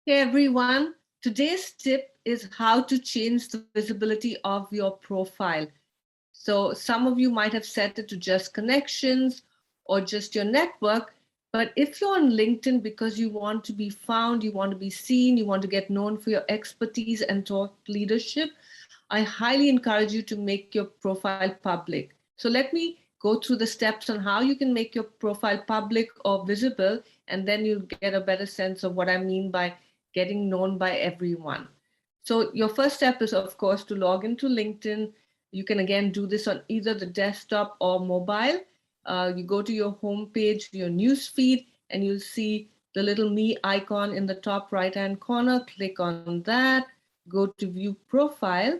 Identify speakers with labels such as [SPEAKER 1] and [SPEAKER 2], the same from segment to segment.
[SPEAKER 1] Hey everyone, today's tip is how to change the visibility of your profile. So some of you might have set it to just connections or just your network, but if you're on LinkedIn because you want to be found, you want to be seen, you want to get known for your expertise and thought leadership, I highly encourage you to make your profile public. So let me go through the steps on how you can make your profile public or visible, and then you'll get a better sense of what I mean by getting known by everyone. So your first step is, of course, to log into LinkedIn. You can again do this on either the desktop or mobile. You go to your home page, your news feed, and you'll see the little me icon in the top right hand corner. Click on that, go to view profile.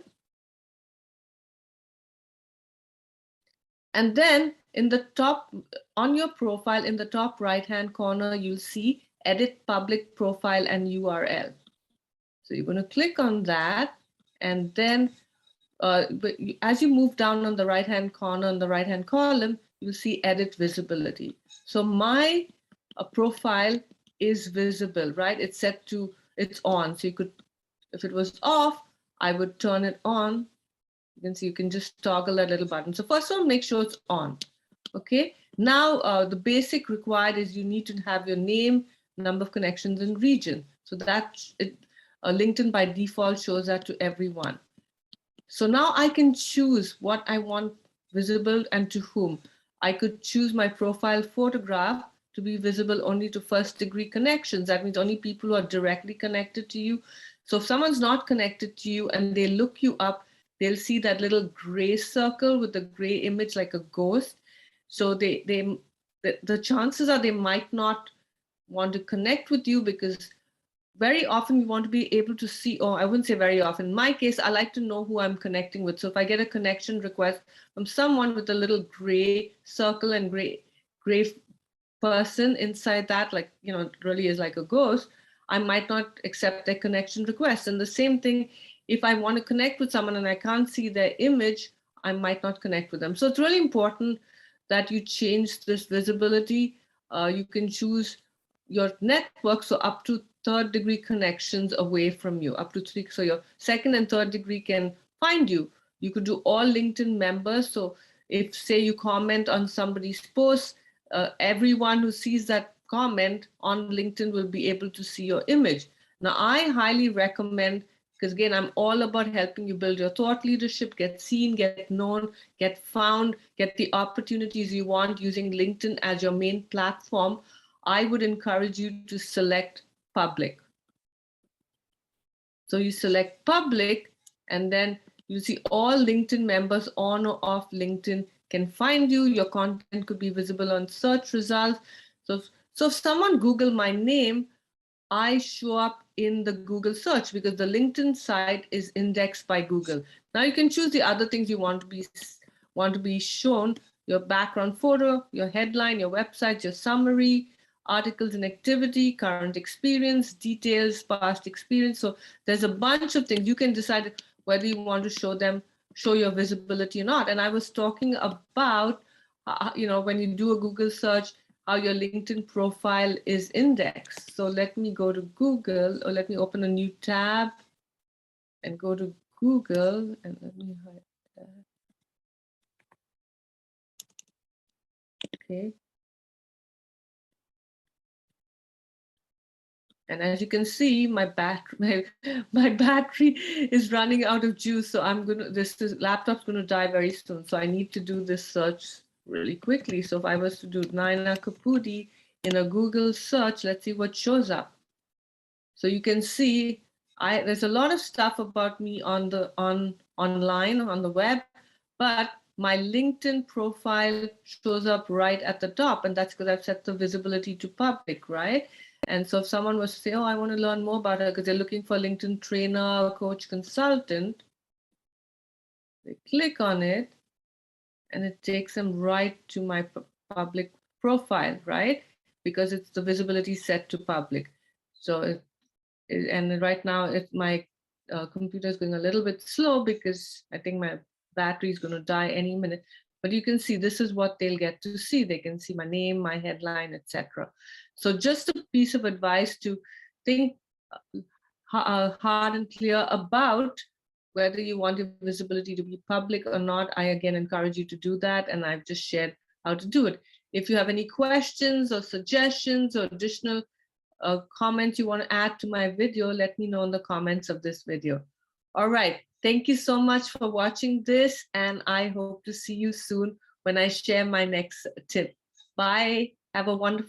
[SPEAKER 1] And then in the top, on your profile, in the top right-hand corner, you'll see edit public profile and URL. So you're going to click on that. And then as you move down on the right-hand corner, on the right-hand column, you'll see edit visibility. So my profile is visible, right? It's set to, it's on. So you could, if it was off, I would turn it on. You can see you can just toggle that little button. So first of all, make sure it's on. Okay. Now the basic required is you need to have your name, number of connections, and region. So that LinkedIn by default shows that to everyone. So now I can choose what I want visible and to whom. I could choose my profile photograph to be visible only to first degree connections. That means only people who are directly connected to you. So if someone's not connected to you and they look you up, they'll see that little gray circle with the gray image like a ghost. So the chances are they might not want to connect with you because very often we want to be able to see, or I wouldn't say very often. In my case, I like to know who I'm connecting with. So if I get a connection request from someone with a little gray circle and gray person inside that, like, it really is like a ghost, I might not accept their connection request. And the same thing, if I want to connect with someone and I can't see their image, I might not connect with them. So it's really important that you change this visibility. You can choose your network, so up to third degree connections away from you, up to 3. So your second and third degree can find you. You could do all LinkedIn members. So if, say, you comment on somebody's post, everyone who sees that comment on LinkedIn will be able to see your image. Now, I highly recommend, because again, I'm all about helping you build your thought leadership, get seen, get known, get found, get the opportunities you want using LinkedIn as your main platform. I would encourage you to select public. So you select public, and then you see all LinkedIn members on or off LinkedIn can find you. Your content could be visible on search results. So if someone Google my name, I show up in the Google search because the LinkedIn site is indexed by Google. Now you can choose the other things you want to be shown: your background photo, your headline, your website, your summary, articles and activity, current experience, details, past experience. So there's a bunch of things. You can decide whether you want to show your visibility or not. And I was talking about, when you do a Google search, how your LinkedIn profile is indexed. So let me go to Google, or let me open a new tab and go to Google, and let me hide that. Okay. And as you can see, my battery is running out of juice. So this laptop's gonna die very soon. So I need to do this search really quickly. So if I was to do Nyna Caputi in a Google search, let's see what shows up. So you can see there's a lot of stuff about me online on the web, but my LinkedIn profile shows up right at the top, and that's because I've set the visibility to public, right? And so if someone was to say, oh, I want to learn more about her because they're looking for a LinkedIn trainer, coach, consultant, they click on it and it takes them right to my public profile, right? Because it's the visibility set to public. So and right now my computer is going a little bit slow because I think my battery is going to die any minute. But you can see this is what they'll get to see. They can see my name, my headline, etc. So just a piece of advice to think hard and clear about whether you want your visibility to be public or not, I again encourage you to do that. And I've just shared how to do it. If you have any questions or suggestions or additional comments you want to add to my video, let me know in the comments of this video. All right. Thank you so much for watching this. And I hope to see you soon when I share my next tip. Bye. Have a wonderful